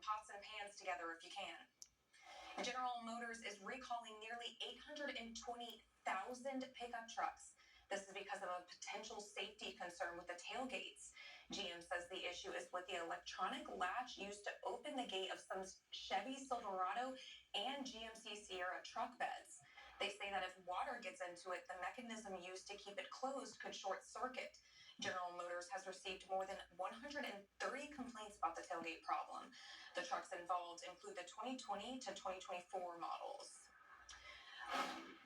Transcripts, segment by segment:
pots and pans together if you can. General Motors is recalling nearly 820,000 pickup trucks. This is because of a potential safety concern with the tailgates. GM says the issue is with the electronic latch used to open the gate of some Chevy Silverado and GMC Sierra truck beds. They say that if water gets into it, the mechanism used to keep it closed could short circuit. General Motors has received more than 130 complaints about the tailgate problem. The trucks involved include the 2020 to 2024 models.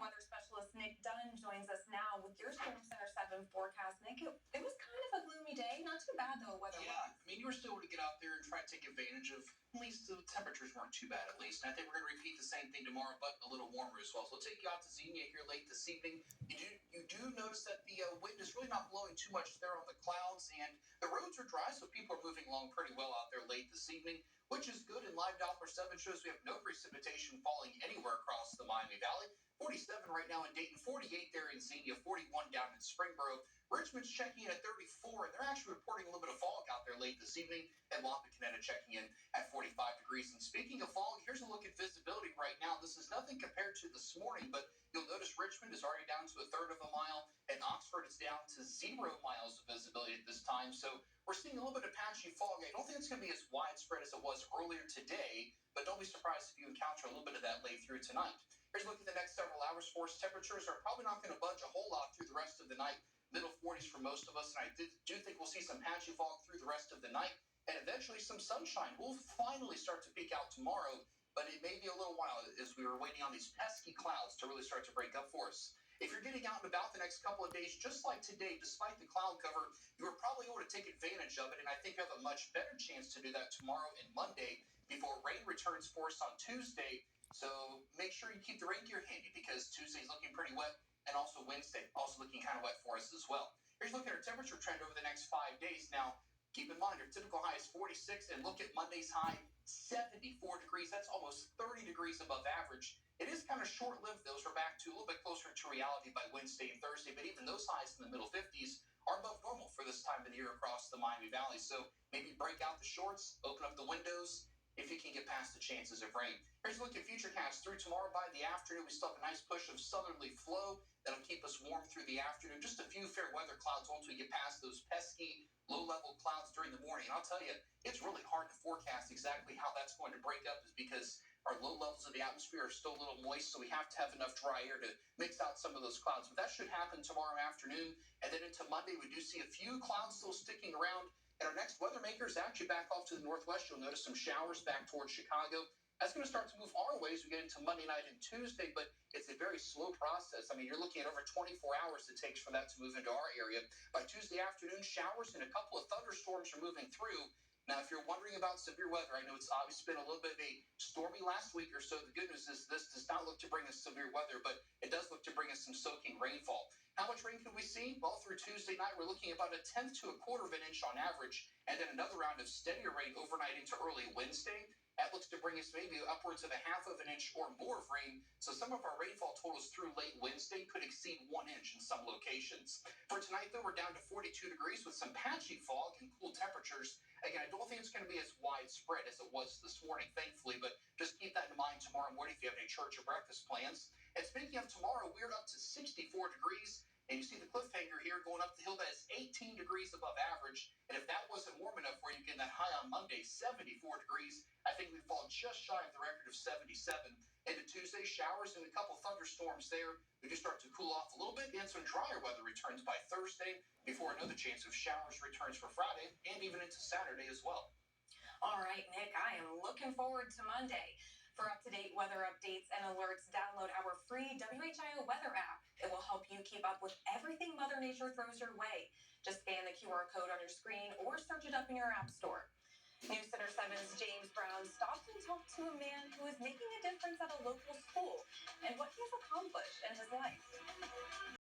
Weather specialist Nick Dunn joins us now with your Storm Center 7 forecast. Nick, it was kind of a gloomy day. Not too bad, though, weather-wise. Yeah, I mean, you were still able to get out there and try to take advantage of, at least the temperatures weren't too bad, at least. And I think we're going to repeat the same thing tomorrow, but a little warmer as well. So we'll take you out to Xenia here late this evening. You do notice that the wind is really not blowing too much there on the clouds, and the roads are dry, so people are moving along pretty well out there late this evening, which is good. And live Doppler 7 shows we have no precipitation falling anywhere across the Miami Valley. 47 right now in Dayton, 48 there in Xenia, 41 down in Springboro. Richmond's checking in at 34, and they're actually reporting a little bit of fog out there late this evening. And Wapakoneta checking in at 45 degrees. And speaking of fog, here's a look at visibility right now. This is nothing compared to this morning, but you'll notice Richmond is already down to a third of a mile, and Oxford is down to 0 miles of visibility at this time. So we're seeing a little bit of patchy fog. I don't think it's going to be as widespread as it was earlier today, but don't be surprised if you encounter a little bit of that late through tonight. Here's a look at the next several hours for us. Temperatures are probably not going to budge a whole lot through the rest of the night. Middle 40s for most of us, and I do think we'll see some patchy fog through the rest of the night, and eventually some sunshine. We'll finally start to peak out tomorrow, but it may be a little while as we were waiting on these pesky clouds to really start to break up for us. If you're getting out and about the next couple of days, just like today, despite the cloud cover, you were probably able to take advantage of it, and I think you have a much better chance to do that tomorrow and Monday before rain returns for us on Tuesday. So make sure you keep the rain gear handy because Tuesday's looking pretty wet, and also Wednesday also looking kind of wet for us as well. Here's a look at our temperature trend over the next 5 days. Now, keep in mind, our typical high is 46, and look at Monday's high, 74 degrees. That's almost 30 degrees above average. It is kind of short-lived, though, as we're back to a little bit closer to reality by Wednesday and Thursday, but even those highs in the middle 50s are above normal for this time of the year across the Miami Valley. So maybe break out the shorts, open up the windows, if you can get past the chances of rain. Here's a look at Futurecast. Through tomorrow by the afternoon, we still have a nice push of southerly flow that'll keep us warm through the afternoon. Just a few fair weather clouds once we get past those pesky low-level clouds during the morning. And I'll tell you, it's really hard to forecast exactly how that's going to break up, is because our low levels of the atmosphere are still a little moist, so we have to have enough dry air to mix out some of those clouds. But that should happen tomorrow afternoon. And then into Monday, we do see a few clouds still sticking around. And our next weather maker is actually back off to the northwest. You'll notice some showers back towards Chicago. That's going to start to move our way as we get into Monday night and Tuesday, but it's a very slow process. I mean, you're looking at over 24 hours it takes for that to move into our area. By Tuesday afternoon, showers and a couple of thunderstorms are moving through. Now, if you're wondering about severe weather, I know it's obviously been a little bit of a stormy last week or so. The good news is this does not look to bring us severe weather, but it does look to bring us some soaking rainfall. How much rain could we see? Well, through Tuesday night, we're looking at about 1/10 to 1/4 of an inch on average, and then another round of steadier rain overnight into early Wednesday. That looks to bring us maybe upwards of 1/2 of an inch or more of rain. So some of our rainfall totals through late Wednesday could exceed 1 inch in some locations. For tonight, though, we're down to 42 degrees with some patchy fog and cool temperatures. Again, I don't think it's going to be as widespread as it was this morning, thankfully, but just keep that in mind tomorrow morning if you have any church or breakfast plans. And speaking of tomorrow, we're up to 64 degrees. And you see the cliffhanger here going up the hill. That is 18 degrees above average. And if that wasn't warm enough for you, getting that high on Monday, 74 degrees, I think we'd fall just shy of the record of 77. Into Tuesday, showers and a couple thunderstorms there. We do start to cool off a little bit, and some drier weather returns by Thursday before another chance of showers returns for Friday and even into Saturday as well. All right, Nick, I am looking forward to Monday. For up-to-date weather updates and alerts, download our free WHIO weather app. It will help you keep up with everything Mother Nature throws your way. Just scan the QR code on your screen or search it up in your app store. News Center 7's James Brown stopped and talked to a man who is making a difference at a local school and what he has accomplished in his life.